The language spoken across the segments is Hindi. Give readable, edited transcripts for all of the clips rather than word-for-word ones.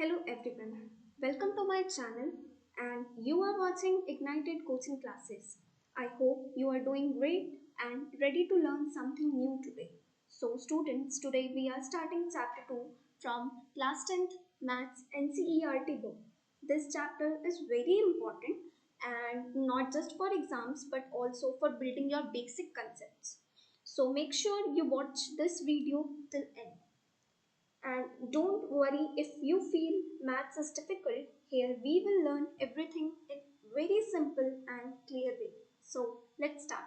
Hello everyone, welcome to my channel and you are watching Ignited Coaching Classes. I hope you are doing great and ready to learn something new today. So students, today we are starting chapter 2 from class 10th Maths NCERT book. This chapter is very important and not just for exams but also for building your basic concepts. So make sure you watch this video till end. And don't worry if you feel maths is difficult, here we will learn everything in very simple and clear way. So let's start.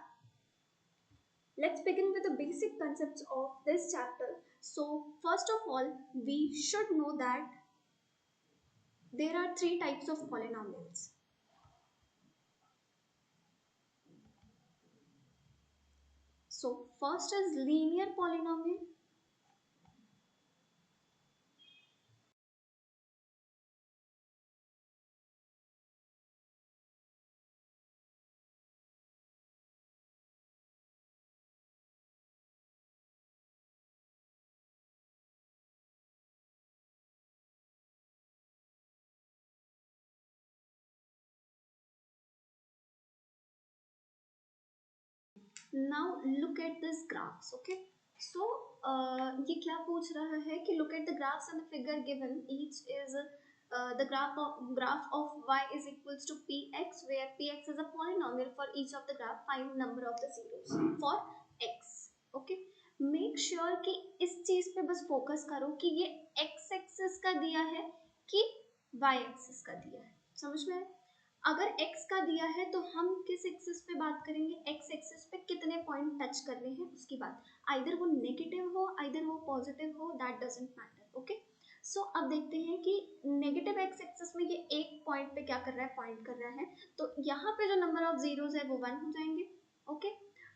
Let's begin with the basic concepts of this chapter. So first of all, we should know that there are three types of polynomials. So first is linear polynomial. Now look at this graphs, okay? So ये क्या पूछ रहा है कि look at the graphs and the figure given. Each is the graph of y is equals to px, where px is a polynomial. For each of the graph, find number of the zeros for x. Okay, make sure कि इस चीज पे बस फोकस करो कि ये x एक्सिस का दिया है कि y एक्सिस का दिया है. समझ में आया? अगर x का दिया है तो हम किस एक्सिस पे बात करेंगे, x एक्सिस पे कितने पॉइंट टच कर रहे हैं उसकी बात. आइदर वो नेगेटिव हो आइदर वो पॉजिटिव हो, दैट डजंट मैटर. ओके, सो अब देखते हैं कि नेगेटिव x एक्सिस में ये एक पॉइंट पे क्या कर रहा है, पॉइंट कर रहा है. तो यहाँ पे जो नंबर ऑफ जीरोस है वो 1 हो जाएंगे. ओके,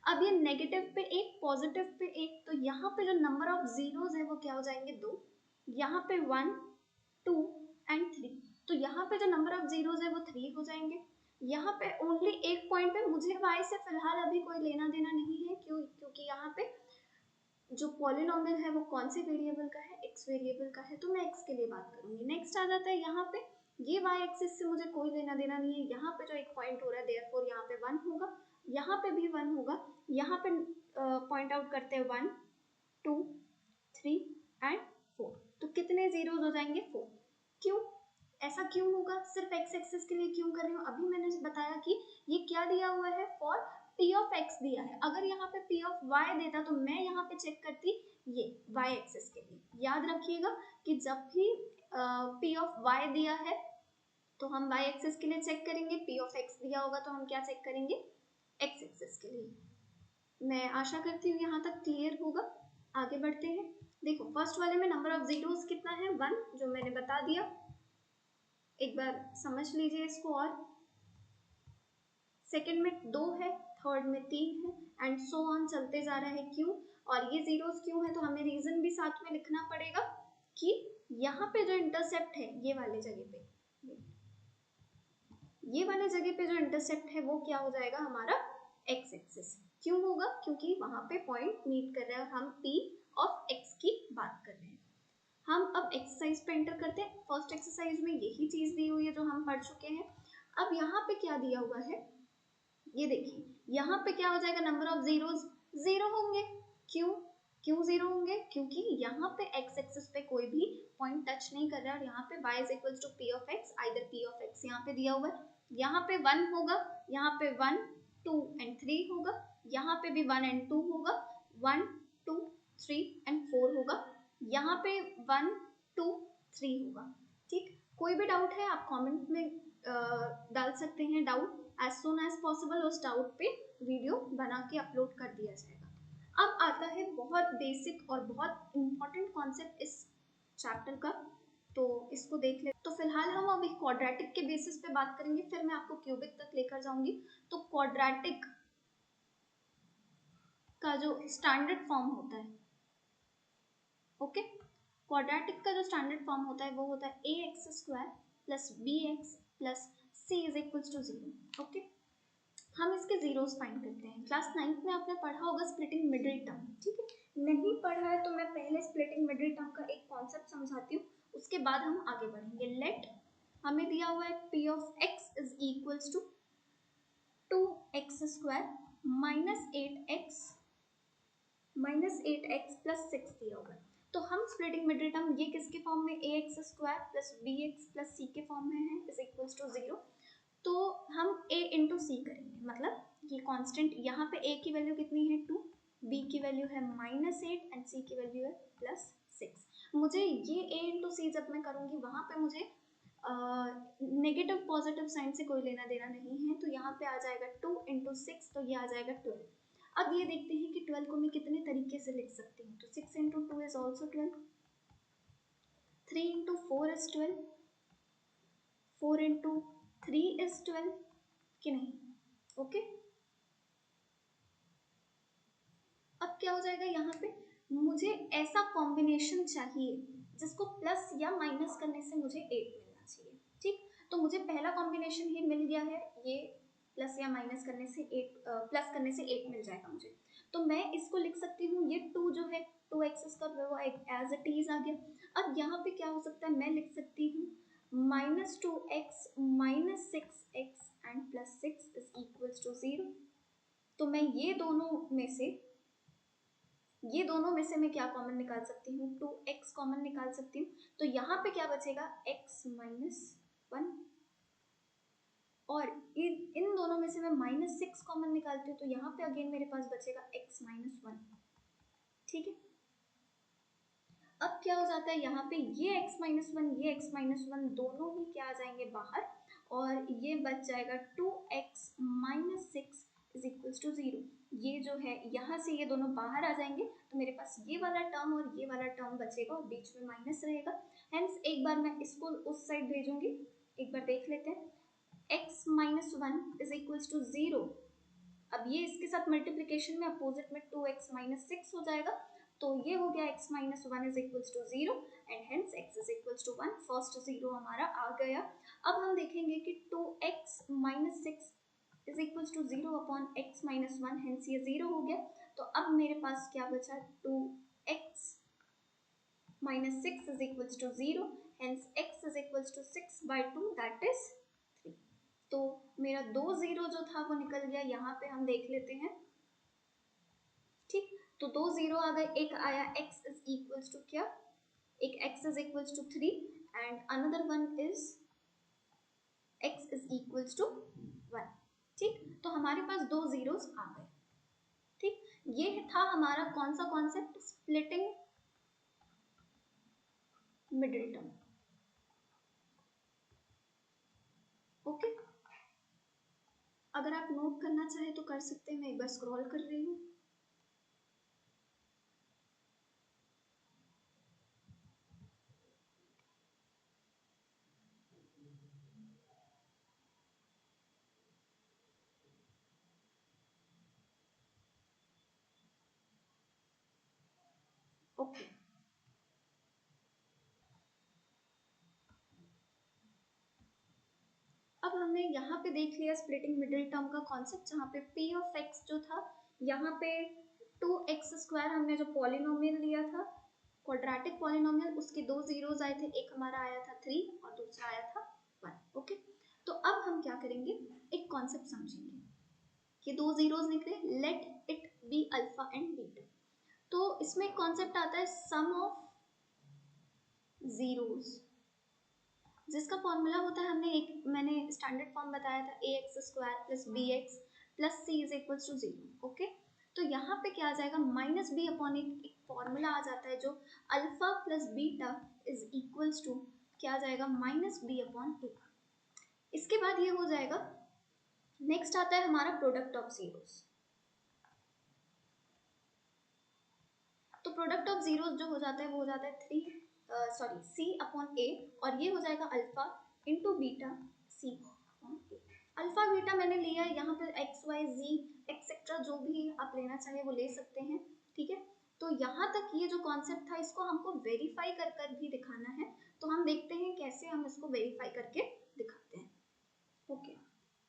अब ये नेगेटिव पे एक, पॉजिटिव पे एक, तो यहाँ पे जो नंबर ऑफ जीरोस है वो क्या हो जाएंगे, 2. यहाँ पे 1, 2 एंड 3. तो यहाँ पे जो नंबर ऑफ जीरोस है वो 3 हो जाएंगे. यहाँ पे ओनली एक पॉइंट पे मुझे y से फिलहाल अभी कोई लेना देना नहीं है, क्योंकि यहाँ पे जो पॉलिनोमियल है वो कौन से वेरिएबल का है, x वेरिएबल का है, तो मैं x के लिए बात करूंगी. नेक्स्ट आ जाता है यहाँ पे, ये y एक्सिस से मुझे कोई लेना देना नहीं है. यहाँ पे जो एक पॉइंट हो रहा है, देयरफॉर यहाँ पे 1 होगा, यहाँ पे भी 1 होगा. यहाँ पे पॉइंट आउट करते हैं 1, 2, 3 एंड 4. तो कितने जीरोस हो जाएंगे, 4. क्यों ऐसा क्यों होगा, सिर्फ x एक्सिस के लिए क्यों कर रही हूँ, अभी मैंने बताया कि ये क्या दिया हुआ है, फॉर p ऑफ x दिया है. अगर यहाँ पे p ऑफ y देता तो मैं यहाँ पे चेक करती ये y एक्सिस के लिए. याद रखिएगा कि जब भी p ऑफ y दिया है तो हम y एक्सिस के लिए चेक करेंगे, p ऑफ x दिया होगा तो हम क्या चेक करेंगे, x एक्सिस के लिए. मैं आशा करती हूँ यहाँ तक क्लियर होगा. आगे बढ़ते हैं. देखो फर्स्ट वाले में नंबर ऑफ जीरोस कितना है, 1, जो मैंने बता दिया. एक बार समझ लीजिए इसको. और सेकंड में 2 है, थर्ड में 3 है एंड सो ऑन चलते जा रहा है. क्यों, और ये जीरोस क्यों है, तो हमें रीजन भी साथ में लिखना पड़ेगा कि यहाँ पे जो इंटरसेप्ट है ये वाले जगह पे, ये वाले जगह पे जो इंटरसेप्ट है वो क्या हो जाएगा, हमारा x एक्सिस. क्यों होगा, क्योंकि वहां पे पॉइंट मीट कर रहा है और हम p ऑफ x की बात कर रहे हैं. हम अब एक्सरसाइज पे एंटर करते हैं. फर्स्ट एक्सरसाइज में यही चीज दी हुई है जो हम पढ़ चुके हैं. अब यहाँ पे क्या दिया हुआ है, ये देखिए, यहाँ पे क्या हो जाएगा, नंबर ऑफ जीरोस 0 होंगे. क्यों 0 होंगे, क्योंकि यहाँ पे x एक्सिस पे कोई भी पॉइंट टच नहीं कर रहा है और यहाँ पे y is equals to p ऑफ x, आइदर p ऑफ x यहाँ पे दिया हुआ है. यहाँ पे 1 होगा, यहाँ पे 1, 2 एंड 3 होगा, यहाँ पे भी 1 एंड 2 होगा, 1, 2, 3 एंड 4 होगा, यहाँ पे 1, 2, 3 होगा. ठीक, कोई भी डाउट है आप कमेंट में डाल सकते हैं doubt. As soon as possible उस डाउट पे वीडियो बना के अपलोड कर दिया जाएगा. अब आता है बहुत बेसिक और बहुत इंपॉर्टेंट कॉन्सेप्ट इस चैप्टर का, तो इसको देख ले. तो फिलहाल हम अभी क्वाड्रेटिक के बेसिस पे बात करेंगे, फिर मैं आपको क्यूबिक तक लेकर जाऊंगी. तो क्वाड्रेटिक का जो स्टैंडर्ड फॉर्म होता है, ओके, क्वाड्रेटिक का जो स्टैंडर्ड फॉर्म होता है वो होता है A X square plus B X plus C is equals to 0. Okay, हम इसके जीरोस फाइंड करते हैं. क्लास 9th में आपने पढ़ा होगा स्प्लिटिंग मिडिल टर्म. ठीक है, नहीं पढ़ा है तो मैं पहले स्प्लिटिंग मिडिल टर्म का एक कॉन्सेप्ट समझाती हूँ, उसके बाद हम आगे बढ़ेंगे। लेट हमें दिया हुआ है p ऑफ x is equals to 2x² -8x plus 6 दिया हुआ है। तो हम स्प्लिटिंग मिडिल टर्म ये किसके फॉर्म में, ax² plus bx plus c के फॉर्म में है इज इक्वल्स टू 0। तो हम a इंटू सी करेंगे, मतलब ये कांस्टेंट, यहाँ पे a की वैल्यू कितनी है 2, b की वैल्यू है -8 एंड c की वैल्यू है +6। मुझे ये a इंटू सी जब मैं करूँगी वहाँ पे मुझे नेगेटिव पॉजिटिव साइन से कोई लेना देना नहीं है, तो यहाँ पे आ जाएगा 2 इंटू 6, तो ये आ जाएगा 12। अब ये देखते हैं कि 12 को मैं कितने तरीके से लिख सकती हूँ। तो 6 into 2 is also 12, 3 into 4 is 12, 4 into 3 is 12 कि नहीं, ओके। अब क्या हो जाएगा, यहाँ पे मुझे ऐसा कॉम्बिनेशन चाहिए जिसको प्लस या माइनस करने से मुझे 8 मिलना चाहिए, ठीक। तो मुझे पहला कॉम्बिनेशन ही मिल गया है, ये प्लस या माइनस करने से 8, प्लस करने से 8 मिल जाएगा मुझे। तो मैं इसको लिख सकती हूँ, ये 2 जो है 2x² वो एज इट इज आ गया। अब यहाँ पे क्या हो सकता है, मैं लिख सकती हूँ -2x -6x and +6 is equals to 0। तो मैं ये दोनों में से मैं क्या कॉमन निकाल सकती हूँ, 2x कॉमन निकाल सकती हूँ। तो यहाँ पे क्या बचेगा, x -1, और इन दोनों में से मैं -6 कॉमन निकालती हूँ, तो यहाँ पे अगेन मेरे पास बचेगा x -1, ठीक है। अब क्या हो जाता है, यहाँ पे ये x -1 दोनों ही क्या आ जाएंगे बाहर, और ये बच जाएगा 2x -6 इज इक्वल्स टू 0। ये जो है यहाँ से ये दोनों बाहर आ जाएंगे, तो मेरे पास ये वाला टर्म और ये वाला टर्म बचेगा और बीच में माइनस रहेगा। हेंस एक बार मैं इसको उस साइड भेजूंगी, एक बार देख लेते हैं। x -1 is equals to 0। अब ये इसके साथ मल्टीप्लीकेशन में अपोजिट में 2x -6 हो जाएगा, तो ये हो गया x -1 is equals to 0 and hence x is equals to 1। First 0 हमारा आ गया। अब हम देखेंगे कि 2x -6 is equals to 0 upon x -1, hence ये 0 हो गया। तो अब मेरे पास क्या बचा, 2x -6 is equals to 0, hence x is equals to 6/2 that is 3। तो मेरा 2 0 जो था वो निकल गया, यहाँ पे हम देख लेते हैं, ठीक। तो 2 0 आ गए, एक आया x इज इक्वल्स टू क्या, एक x is equals to 3 and another one is x is equals to 1, ठीक। तो हमारे पास 2 जीरोस आ गए, ठीक। ये था हमारा कौन सा concept, splitting middle term, okay. अगर आप नोट करना चाहे तो कर सकते हैं, मैं एक बार स्क्रॉल कर रही हूँ। ओके, अब हमने यहाँ पे देख लिया स्प्लिटिंग मिडिल टर्म का कॉन्सेप्ट, जहाँ पे p ऑफ x जो था, यहाँ पे 2x² हमने जो पॉलिनोमियल लिया था, क्वाड्रेटिक पॉलिनोमियल, उसके 2 जीरोस आए थे, एक हमारा आया था 3 और दूसरा आया था 1, ओके। तो अब हम क्या करेंगे, एक कॉन्सेप्ट समझेंगे कि 2 जीरोस निकले, let it be alpha and beta. तो इसमें एक कॉन्सेप्ट आता है सम ऑफ जीरोस, जिसका फॉर्मूला होता है, मैंने स्टैंडर्ड फॉर्म बताया था, ax² plus bx plus c is equals to 0, okay. तो यहाँ पे क्या आ जाएगा, -b अपॉन एक फॉर्मूला आ जाता है जो alpha plus beta is equals to क्या आ जाएगा, -b अपॉन a। इसके बाद ये हो जाएगा, नेक्स्ट आता है हमारा प्रोडक्ट ऑफ जीरोस। तो प्रोडक्ट ऑफ जीरोस जो हो जाता है वो हो जाता है c अपॉन a, और ये हो जाएगा alpha into beta c upon a। Alpha beta मैंने लिया है, यहाँ पर एक्स वाई जी एक्सेट्रा जो भी आप लेना चाहे वो ले सकते हैं, ठीक है। तो यहाँ तक ये जो कॉन्सेप्ट था, इसको हमको वेरीफाई कर कर भी दिखाना है, तो हम देखते हैं कैसे हम इसको वेरीफाई करके दिखाते हैं, ओके।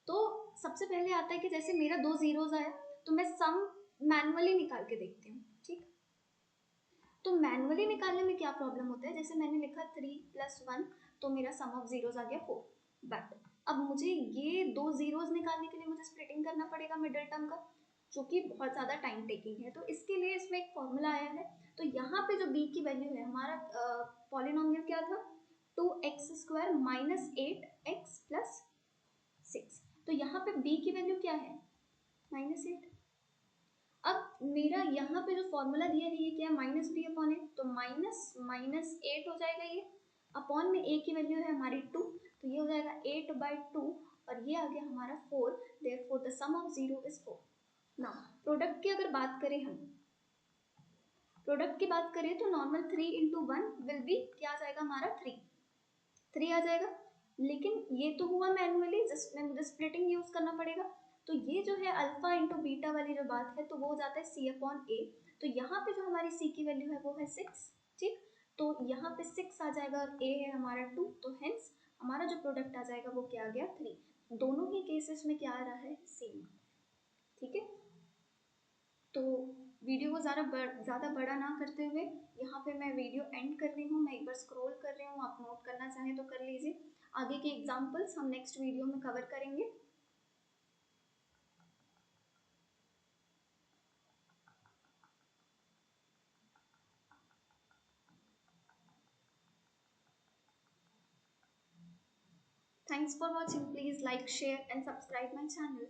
तो सबसे पहले आता है कि जैसे मेरा 2 जीरोस आया, तो मैं सम मैनुअली निकाल के देखती हूँ, ठीक। तो मैनुअली निकालने में क्या प्रॉब्लम होता है, जैसे मैंने लिखा 3+1 तो मेरा सम ऑफ जीरोज आ गया 4, बट अब मुझे ये दो जीरोज निकालने के लिए मुझे स्प्लिटिंग करना पड़ेगा मिडिल टर्म का, जो कि बहुत ज़्यादा टाइम टेकिंग है। तो इसके लिए इसमें एक फॉर्मूला आया है। तो यहाँ पे जो b की वैल्यू है, हमारा पॉलिनोमियल क्या था, 2x² माइनस 8x+6। तो यहाँ पे b की वैल्यू क्या है, -8। अब मेरा यहाँ पे जो फॉर्मूला दिया है ये क्या है, -b/a, तो माइनस माइनस 8 हो जाएगा ये, अपॉन में a की वैल्यू है हमारी 2, तो ये हो जाएगा 8/2 और ये आ गया हमारा 4, therefore the sum of 0 is 4। Now product की अगर बात करें हम, प्रोडक्ट की बात करें तो नॉर्मल 3 × 1 विल बी क्या आ जाएगा हमारा 3 आ जाएगा, लेकिन ये तो हुआ मैनुअली जिसमें मुझे स्प्लिटिंग यूज करना पड़ेगा। तो ये जो है अल्फा इंटू बीटा वाली जो बात है, तो वो हो जाता है c/a। तो यहाँ पे जो हमारी c की वैल्यू है वो है 6, ठीक। तो यहाँ पे 6 आ जाएगा और a है हमारा 2, तो हेंस हमारा जो प्रोडक्ट आ जाएगा वो क्या आ गया 3। दोनों ही केसेस में क्या आ रहा है, सेम, ठीक है। तो वीडियो को ज़्यादा बड़ा ना करते हुए यहाँ पे मैं वीडियो एंड कर रही हूँ। मैं एक बार स्क्रॉल कर रही हूँ, आप नोट करना चाहें तो कर लीजिए। आगे के एग्जाम्पल्स हम नेक्स्ट वीडियो में कवर करेंगे। Thanks for watching. Please like, share and subscribe my channel.